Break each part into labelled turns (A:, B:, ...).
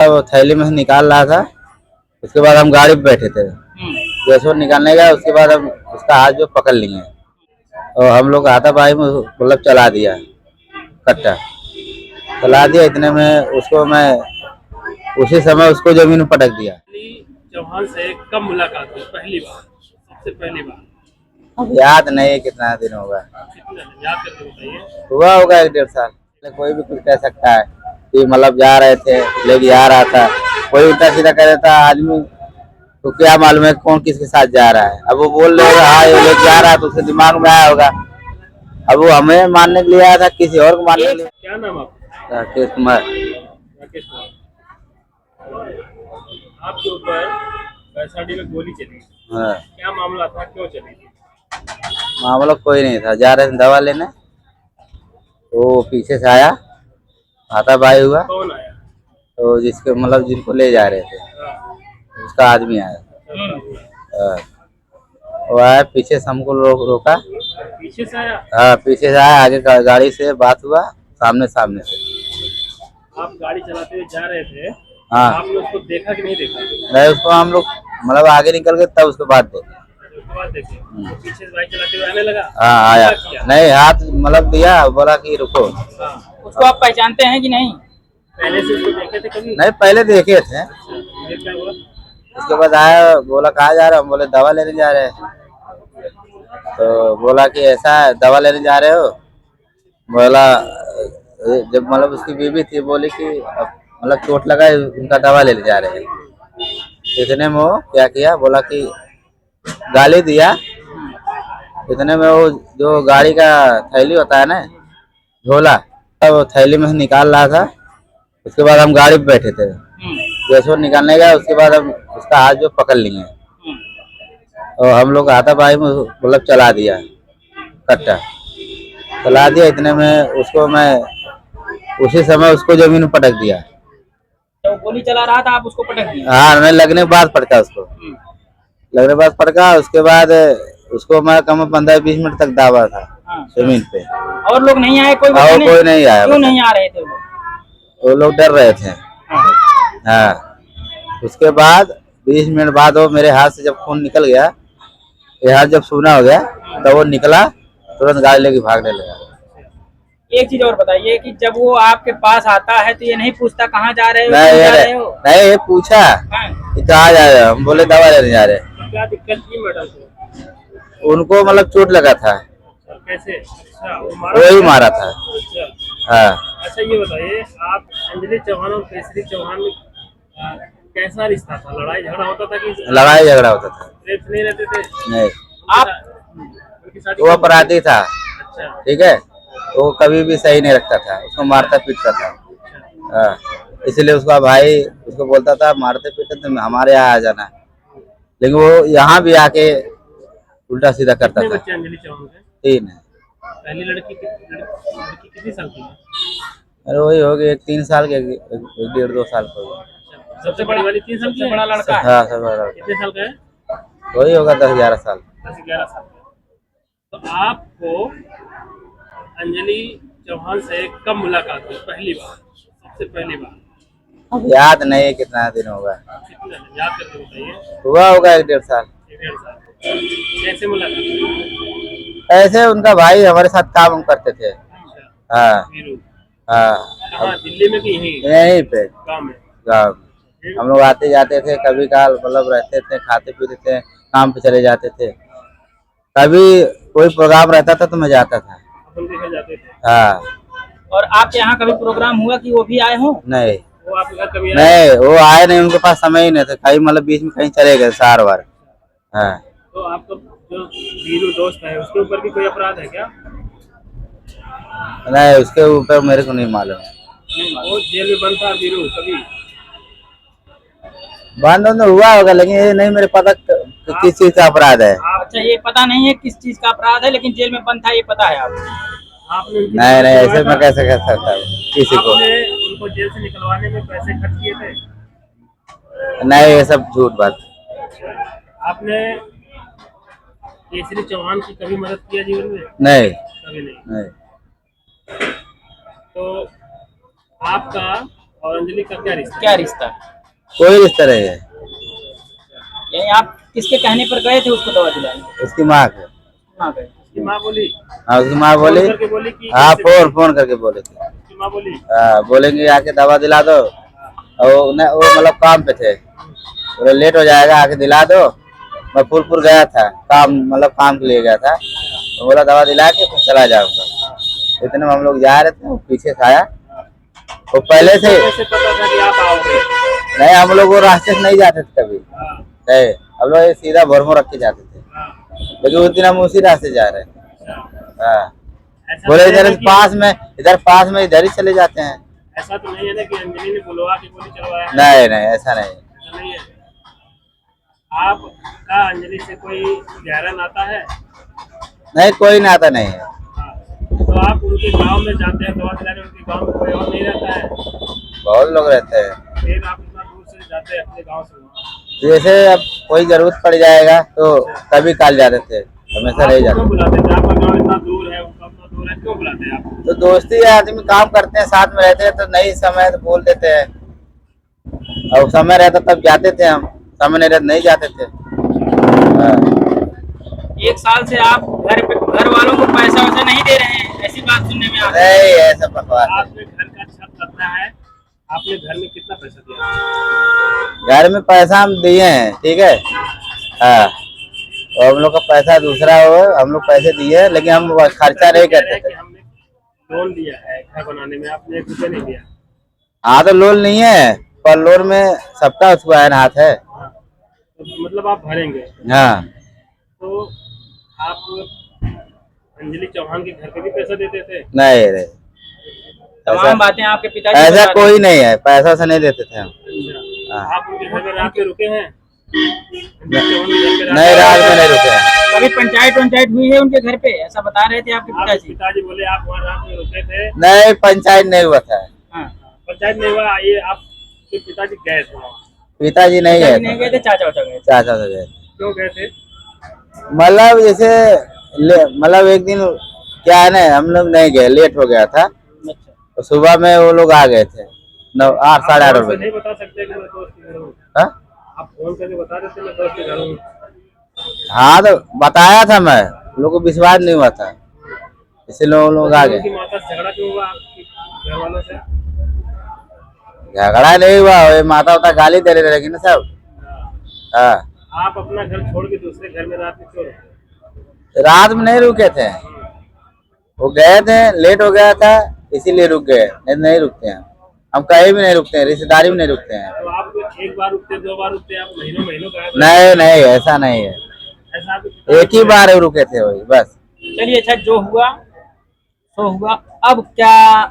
A: वो थैली में से निकाल रहा था। उसके बाद हम गाड़ी पे बैठे थे। जैसे वो निकालने गया उसके बाद हम उसका हाथ जो पकड़ लिए और हम लोग हाथापाई में मतलब चला दिया कट्टा। चला दिया इतने में उसको मैं उसी समय उसको जमीन में पटक दिया।
B: चौहान से कब मुलाकात हुई पहली बार, सबसे पहली बार?
A: अब याद नहीं कितना दिन होगा,
B: कितना याद करके बताइए।
A: हुआ होगा 1-1.5 साल। कोई भी कुछ कह सकता है कि मतलब जा रहे थे लेके आ रहा था, कोई उल्टा सीधा कह देता आदमी तो क्या मालूम है कौन किसके साथ जा रहा है। अब वो बोल रहे हाँ ये लेके जा रहा है तो उसके दिमाग में आया होगा। अब वो हमें मारने के लिए आया था किसी और को मारने के लिए।
B: क्या नाम आपका?
A: राकेश कुमार।
B: राकेश कुमार। आपके ऊपर वैशाली में गोली चली,
A: हाँ,
B: क्या मामला था, क्यों चली थी?
A: मामला कोई नहीं था, जा रहे थे दवा लेने तो पीछे से आया, हाथापाई हुआ
B: कौन आया?
A: तो जिसके मतलब जिनको ले जा रहे थे
B: हाँ।
A: उसका आदमी आया। हाँ, वो आया पीछे से हमको रोका।
B: पीछे से आया?
A: हाँ पीछे से आया, आगे गाड़ी से बात हुआ सामने सामने से।
B: आप गाड़ी चलाते हुए जा रहे थे,
A: हाँ
B: आपने उसको देखा कि नहीं देखा?
A: नहीं, उसको हम लोग मतलब आगे निकल गए तब उसके बाद देखे।
B: उसके बाद देखे तो पीछे से बाइक चलाते हुए आने लगा।
A: हाँ आया,
B: क्या किया?
A: नहीं हाथ मतलब दिया, बोला कि रुको।
B: हाँ।
C: उसको आप पहचानते हैं कि नहीं?
B: पहले से उसको देखे थे कभी?
A: नहीं पहले देखे थे।
B: फिर क्या हुआ?
A: उसके बाद आया, बोला कहाँ जा रहे हो, हम बोले दवा लेने जा रहे हैं। तो बोला कि ऐसा है दवा लेने जा रहे हो। बोला जब मतलब उसकी बीवी थी बोली कि मतलब चोट लगा है उनका दवा लेने जा रहे हैं। इतने में वो क्या किया, बोला कि गाली दिया। इतने में वो जो गाड़ी का थैली होता है ना झोला, वो थैली में से निकाल रहा था। उसके बाद हम गाड़ी पे बैठे थे। जैसे वो निकालने गया उसके बाद हम उसका हाथ जो पकड़ लिए और हम लोग हाथापाई में मतलब चला दिया कट्टा। चला दिया इतने में उसको मैं उसी समय उसको जमीन में पटक दिया।
C: तो गोली चला रहा था, आप उसको पटक दिए?
A: हाँ नहीं, लगने के बाद पटका उसको, लगने के बाद पटका। उसके बाद उसको मैं कम 15-20 मिनट तक दाबा था
C: हाँ।
A: जमीन पे।
C: और लोग नहीं आए? कोई
A: और कोई नहीं आया।
C: क्यों नहीं आ रहे थे लोग?
A: वो लोग डर रहे थे। हाँ, उसके बाद 20 मिनट बाद वो मेरे हाथ से जब खून निकल गया, ये हाथ जब सूना हो गया तब वो निकला, तुरंत गाड़ी लेके भागने लगा।
C: एक चीज और बताइए कि जब वो आपके पास आता है तो ये नहीं पूछता कहाँ जा रहे हो,
A: नहीं
C: क्यों जा रहे
A: ये
C: हो?
A: नहीं, ये पूछा
C: हाँ।
A: कि कहाँ जा रहे हो, हम बोले दवा लेने जा रहे हैं।
B: क्या दिक्कत थी मैडम को?
A: उनको मतलब चोट लगा था,
B: कैसे? अच्छा, वो मारा
A: वही
B: था?
A: मारा था।
B: अच्छा।
A: हाँ
B: अच्छा ये बताइए, आप अंजलि चौहान और केसरी चौहान में कैसा रिश्ता था? लड़ाई झगड़ा होता था कि
A: लड़ाई झगड़ा होता था।
B: प्रेम से नहीं रहते थे?
A: नहीं,
B: उनकी शादी
A: वो
B: कब हुई?
A: अपराधी था,
B: अच्छा।
A: ठीक है, वो कभी भी सही नहीं रखता था, उसको मारता पीटता था। हाँ, इसलिए उसका भाई उसको बोलता था मारते पीटते तो हमारे यहाँ आ जाना, लेकिन वो यहाँ भी आके उल्टा सीधा करता
B: कितने
A: था।
B: बच्चे अंजलि चौहान के?
A: 3 है।
B: पहली लड़की कितनी साल की है?
A: अरे वही हो गई 3 साल के, 1-1.5-2 साल का होगा।
B: अच्छा, सबसे बड़ी वाली 3 साल की है?
C: बड़ा लड़का है?
A: हाँ सब बड़ा।
B: कितने साल का है?
A: वही होगा 10-11 साल।
B: 10-11 साल का। तो आपको अंजलि चौहान से कब मुलाकात हुई पहली बार, सबसे पहली बार?
A: अब याद नहीं कितना दिन होगा,
B: कितना याद करके बताइए।
A: हुआ होगा 1-1.5 साल।
B: 1-1.5 साल। कैसे मुलाकात हुई?
A: ऐसे उनका भाई हमारे साथ काम करते थे।
B: अच्छा,
A: हाँ
B: वीरू।
A: हाँ,
B: कहाँ, दिल्ली में कि यहीं
A: यहीं पे
B: गाँव में?
A: गाँव में। हम लोग आते जाते थे, कभी काल मतलब रहते थे, खाते पीते थे, काम पे चले जाते थे। कभी कोई प्रोग्राम रहता था तो मैं जाता था।
B: अपन के घर जाते थे?
A: हाँ
C: और आपके यहाँ कभी प्रोग्राम हुआ कि वो भी आए हों?
A: नहीं
B: वो आपके घर कभी आए?
A: नहीं, वो आए नहीं, उनके पास समय ही नहीं था, कहीं मतलब बीच में कहीं चले गए सार बार। हाँ
B: तो आपका जो वीरू दोस्त है उसके ऊपर भी कोई अपराध है क्या?
A: नहीं, उसके ऊपर मेरे को नहीं मालूम है।
B: वो जेल में बंद था वीरू कभी?
A: बंद बंद हुआ होगा लेकिन ये नहीं मेरे पता किस चीज का अपराध है।
C: अच्छा, ये पता नहीं है किस चीज का अपराध है, लेकिन जेल में बंद था ये पता है आपको?
B: आपने उनकी
A: नहीं
B: मदद
A: नहीं, ऐसे
B: करवाया
A: मैं
B: था?
A: कैसे कर सकता हूँ किसी को।
B: आपने उनको जेल से निकलवाने में पैसे खर्च किए थे?
A: नहीं, ये सब झूठ बात।
B: आपने केसरी चौहान की कभी मदद किया जीवन में?
A: नहीं
B: कभी नहीं।
A: नहीं।
B: तो आपका और अंजलि का क्या रिश्ता?
C: क्या रिश्ता है?
A: कोई रिश्ता नहीं है।
C: यानी आप किसके कहने पर गए थे उसको दवा दिलाने?
A: उसकी माँ के।
C: माँ गए।
B: उसकी माँ बोली?
A: हाँ उसकी माँ बोली।
B: फोन करके बोली कि
A: हाँ
B: कैसे?
A: फोन करके बोले थे।
B: उसकी माँ बोली?
A: हाँ बोलेंगे आके दवा दिला दो। और वो मतलब काम पे थे, बोले लेट हो जाएगा आके दिला दो। मैं फूलपुर गया था, काम मतलब काम के लिए गया था, तो बोला दवा दिला के फिर चला जाऊंगा। इतने में हम लोग जा रहे थे, वो पीछे से आया। वो पहले से
B: कैसे पता था कि आप आओगे?
A: नहीं, हम लोग वो रास्ते से नहीं जाते थे कभी।
B: हाँ,
A: नहीं, हम लोग सीधा भरमो रख के जाते थे,
B: हाँ,
A: लेकिन उस दिन हम उसी रास्ते जा रहे हैं।
B: अच्छा।
A: हाँ
B: ऐसा
A: बोले
B: तो नहीं
A: इधर
B: है कि-
A: पास में इधर ही चले जाते हैं।
B: ऐसा तो नहीं है ना कि अंजलि ने बुलवा के गोली चलवाया है?
A: नहीं नहीं ऐसा नहीं।
B: ऐसा नहीं है। आपका अंजलि से कोई गहरा नाता है?
A: नहीं कोई नाता नहीं है।
B: हाँ, तो आप उनके गांव में जाते हैं दवा दिलाने, उनके गांव में कोई और नहीं रहता है?
A: बहुत लोग रहते हैं।
B: फिर आप इतना दूर से जाते हैं अपने गांव से वहाँ?
A: जैसे अब कोई जरूरत पड़ जाएगा तो कभी काल जाते थे, हमेशा नहीं
B: आपको
A: जाते।
B: क्यों बुलाते थे? आपका गांव इतना दूर है, उनका उतना दूर है, क्यों बुलाते हैं आप?
A: तो दोस्ती है, आदमी काम करते हैं साथ में रहते हैं तो नहीं समय तो बोल देते हैं। और समय रहता तब जाते थे हम, समय नहीं रहता नहीं जाते थे। हाँ।
C: एक साल से आप घर वालों को पैसा वैसा नहीं दे रहे हैं, ऐसी बात सुनने में आ रही है।
A: नहीं ऐसा बकवास है।
B: आपने घर का छत करना है, आपने घर में कितना पैसा दिया?
A: घर में पैसा हम दिए हैं, ठीक है। हाँ और हम लोग का पैसा दूसरा हो, हम लोग पैसे दिए हैं, लेकिन हम खर्चा नहीं
B: कह रहे
A: करते
B: हैं कि
A: थे।
B: हमने लोन लिया है घर बनाने में, आपने एक रुपया नहीं दिया।
A: हाँ तो लोन नहीं है, पर लोन में सबका उसका है हाथ है।
B: हाँ, तो मतलब आप भरेंगे।
A: हाँ
B: तो आप अंजलि चौहान के घर पे भी पैसा देते थे?
A: नहीं रे,
C: तमाम बातें आपके पिताजी
A: ऐसा
C: बता रहे
A: कोई नहीं है, पैसा से नहीं देते थे हम।
B: अच्छा,
A: हाँ।
B: आप उनके घर में रात के रुके हैं? अंजलि चौहान के घर पे रात
A: नहीं
B: के-
A: रात में नहीं रुके हैं।
C: हैं। कभी पंचायत हुई है उनके घर पे, ऐसा बता रहे थे आपके
B: आपके
C: पिताजी।
B: पिताजी बोले आप वहाँ रात में रुके थे?
A: नहीं पंचायत नहीं हुआ था।
C: हाँ,
B: पंचायत नहीं हुआ, ये आपके पिताजी गए थे वहाँ?
A: पिताजी नहीं
C: पिताजी
A: गए
C: नहीं
A: थे,
C: गए थे, चाचा वाचा गए थे।
A: चाचा से गए थे।
B: क्यों गए थे?
A: मतलब जैसे मतलब एक दिन क्या है ना, हम लोग नहीं गए, लेट हो गया था,
C: अच्छा,
A: तो सुबह में वो लोग आ गए थे 8 साढ़े 8
B: आप फोन से
A: बजे।
B: नहीं बता सकते कि मैं दोस्त के घर हूँ?
A: हाँ?
B: आप फोन करके बता देते मैं दोस्त के घर हूँ।
A: हाँ तो बताया था मैं, लोगों को विश्वास नहीं हुआ था, इसलिए लोग आ
B: उनकी
A: गए।
B: माता से झगड़ा क्यों हुआ आपके घर वालों से?
A: झगड़ा नहीं हुआ, ये माता वाता गाली दे रहे लेकिन सब। हाँ
B: आप अपना घर छोड़ के दूसरे घर में रात में क्यों रुके?
A: रात में नहीं रुके थे, वो गए थे, लेट हो गया था इसीलिए रुक गए, नहीं रुकते हैं हम, कहीं भी नहीं रुकते हैं, रिश्तेदारी में नहीं रुकते हैं।
B: तो आप एक बार रुकते, दो बार रुकते, आप महीनों महीनों गायब
A: नहीं नहीं ऐसा नहीं है,
B: ऐसा आपके पिताजी
A: एक ही बार रुके थे वही बस।
C: चलिए अच्छा, जो हुआ सो हुआ। अब क्या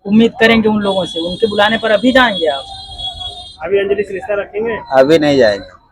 C: उम्मीद करेंगे उन लोगों से? उनके बुलाने पर अभी जाएंगे आप?
B: अभी अंजलि से रिश्ता रखेंगे?
A: अभी नहीं जाएंगे।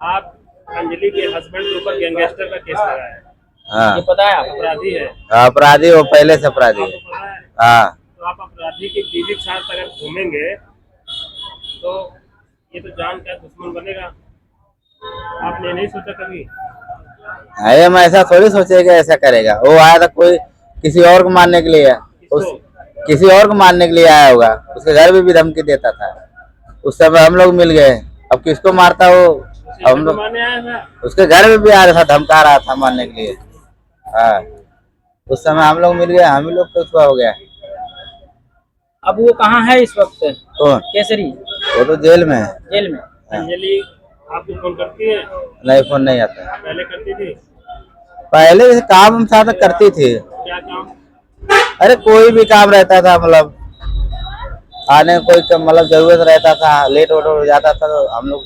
B: आप अंजलि के हस्बैंड के ऊपर गैंगस्टर का केस लगाया है,
A: हाँ
C: ये पता है आपको?
B: अपराधी है,
A: अपराधी वो पहले से अपराधी
B: आपको
A: है।
B: पता है?
A: हाँ
B: तो आप अपराधी की बीवी के साथ अगर घूमेंगे तो ये तो जान का दुश्मन बनेगा। आपने नहीं सोचा कभी?
A: अरे हम ऐसा थोड़ी सोचेगा ऐसा करेगा, वो आया था कोई किसी और को मारने के लिए, उस किसी और को मारने के लिए आया होगा, उसके घर में भी धमकी देता था, उस समय हम लोग मिल गए। अब किसको मारता वो, हम लोग
B: मारने आया था?
A: उसके घर में भी आ रहा था, धमका रहा था मारने के लिए। हाँ उस समय हम लोग मिल गए, हम ही लोग को उसका हो गया।
C: अब वो कहाँ है इस वक्त?
A: कौन?
C: केसरी
A: वो तो जेल में है।
C: जेल में।
B: अंजलि आपको फोन करती है?
A: नहीं फोन नहीं आता,
B: पहले करती थी?
A: पहले जैसे काम हम साथ करती थी।
B: क्या काम?
A: अरे कोई भी काम रहता था, मतलब आने कोई मतलब जरूरत रहता था, लेट वोट हो जाता था तो हम लोग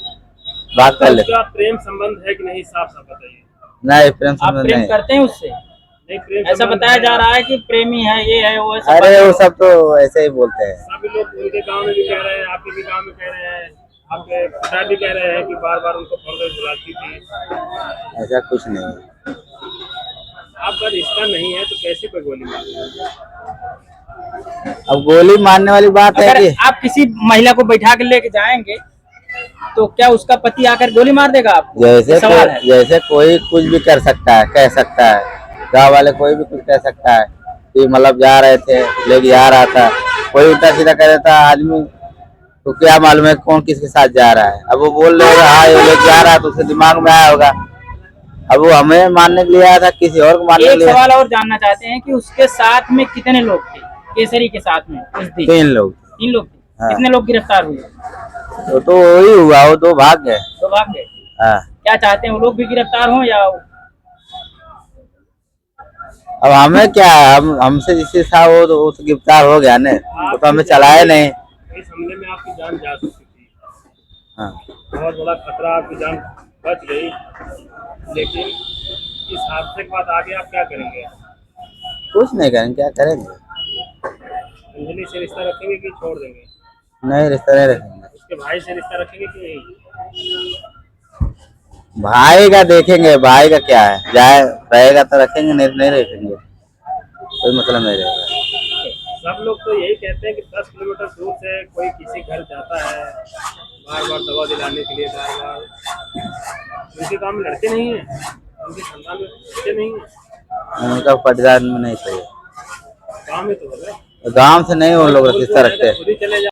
A: बात कर लेते।
B: उसका प्रेम संबंध है कि नहीं, साफ साफ बताइए।
A: नहीं प्रेम
C: आप
A: संबंध
C: प्रेम
A: नहीं।
C: करते हैं उससे?
B: नहीं, प्रेम
C: ऐसा
B: संबंध
C: बताया
B: है।
C: जा रहा है कि प्रेमी है, ये है, वो है, सब
A: अरे वो
C: बातें-
A: सब तो ऐसे ही बोलते हैं।
B: सभी लोग उनके गांव में भी कह रहे हैं, आपके भी गांव में कह रहे हैं, आपके पिता भी कह रहे हैं कि बार बार उनको फोन कर बुलाती थी।
A: ऐसा कुछ नहीं है।
B: आपका रिश्ता नहीं है तो कैसे कोई गोली मार?
A: अब गोली मारने वाली बात है
C: अगर
A: कि
C: आप किसी महिला को बैठा के लेके जाएंगे तो क्या उसका पति आकर गोली मार देगा आपको? ये सवाल है।
A: जैसे कोई कुछ भी कर सकता है, कह सकता है, गाँव वाले कोई भी कुछ कह सकता है कि मतलब जा रहे थे लेके जा रहा था, कोई उल्टा सीधा कह देता आदमी, तो क्या मालूम है कौन किसके साथ जा रहा है। अब वो बोल रहे हाँ ये लोग जा रहा है, तो उसके दिमाग में आया होगा। अब वो हमें मारने के लिए आया था, किसी और को मारने के
C: एक
A: लिए।
C: सवाल और जानना चाहते हैं कि उसके साथ में कितने लोग थे, केसरी के साथ में उस दिन?
A: 3 लोग।
C: 3 लोग थे।
A: हाँ।
C: कितने लोग गिरफ्तार हुए?
A: तो वही हुआ, वो 2 भाग गए।
C: तो भाग गए।
A: हाँ।
C: क्या चाहते हैं वो लोग भी गिरफ्तार हों या?
A: अब हमें क्या, हम हमसे जिससे था वो तो गिरफ्तार हो गया ने, वो तो हमें चलाया नहीं।
B: इस हमले में आपकी जान जा सकती थी,
A: हाँ।
B: बहुत बड़ा खतरा, आपकी जान बच गई, लेकिन इस हादसे के बाद आगे आप क्या करेंगे?
A: कुछ नहीं करेंगे, क्या करेंगे?
B: अंजलि से रिश्ता रखेंगे कि छोड़ देंगे?
A: नहीं, रिश्ता नहीं रखेंगे।
B: उसके भाई से रिश्ता रखेंगे कि नहीं?
A: भाई का देखेंगे, भाई का क्या है, जाए रहेगा तो रखेंगे, नहीं नहीं रखेंगे, कोई मतलब नहीं रहेगा।
B: सब लोग तो यही कहते हैं कि 10 किलोमीटर दूर से कोई किसी घर जाता है बार बार दवा दिलाने के लिए, बार बार। उनके गाँव में लड़के नहीं हैं, उनके खानदान में लड़के नहीं हैं,
A: उनका परिवार में नहीं सही,
B: गाँव में तो होगा।
A: गांव से नहीं वो लोग रिश्ता रखते।
B: खुद ही चले